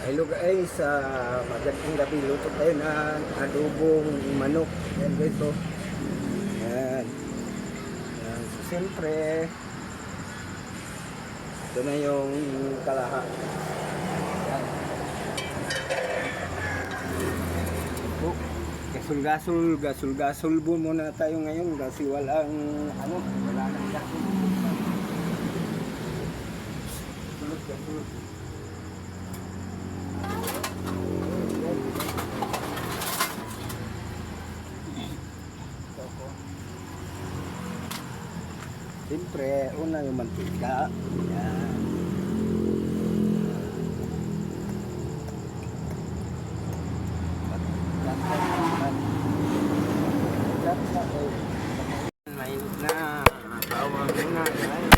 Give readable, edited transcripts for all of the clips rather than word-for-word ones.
Hello guys, magandang gabi. Luto tayo ng adobong manok. Yan guys, oh. Yan. Yan. So, siyempre, ito na yung kalaha. Yan. Oh, gasol-gasol muna tayo ngayon kasi wala nang gasol. Sulot. Siyempre, una yung mantika. Yan. Mainit na. Bawang muna, guys.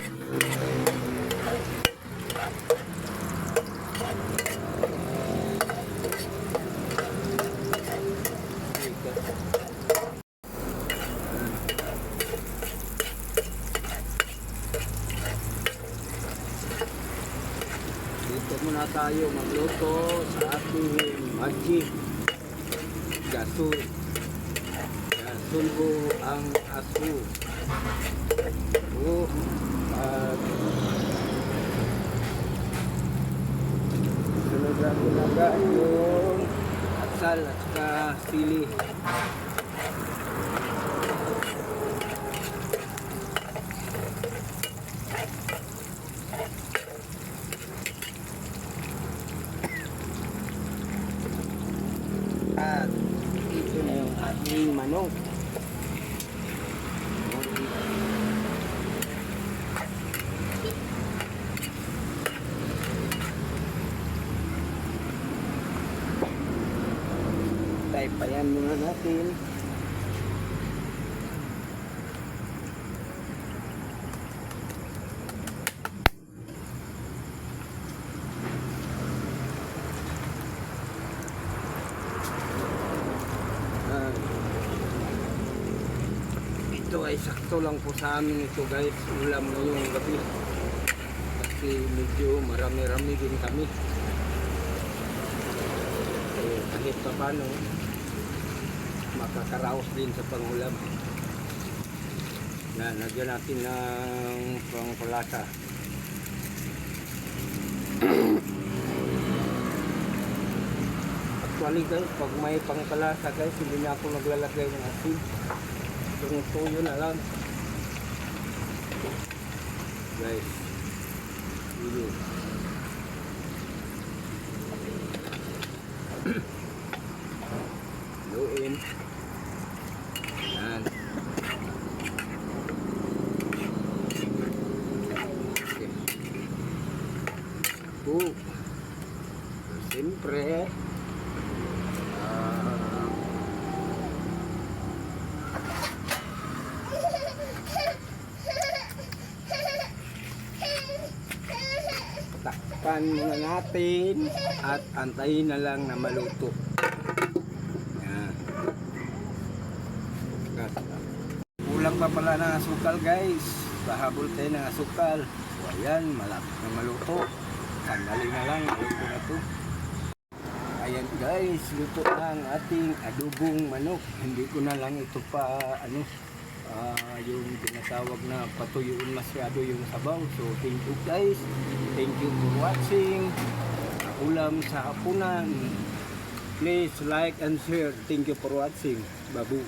Dito muna tayo magluto sa ating magic gasol po ang aso sunod na pinaga yung asal at saka sili. At ito na yung ating manok. Taypayan muna natin. Ito ay sakto lang po sa amin ito guys, ulam ngayong gabi kasi medyo marami-rami din kami, so kahit pa paano makakaraos din sa pangulam. Yan, lagyan natin ng pangpalasa. Actually guys, pag may pangpalasa guys, hindi na ako naglalagay ng asin. Yung tuyo na lang guys. Luin. Yan. Okay. Siyempre takpan muna natin at antayin na lang na maluto. Yan. Kulang pa pala ng asukal guys. Pahabol tayo ng asukal. So ayan, malapit na maluto. Sandali na lang, maluto na to. Ayan guys, luto na ang ating adobong manok. Hindi ko na lang ito pa yung tinatawag na patuyuin masyado yung sabaw. So thank you guys, thank you for watching ulam sa hapunan. Please like and share. Thank you for watching. Babu.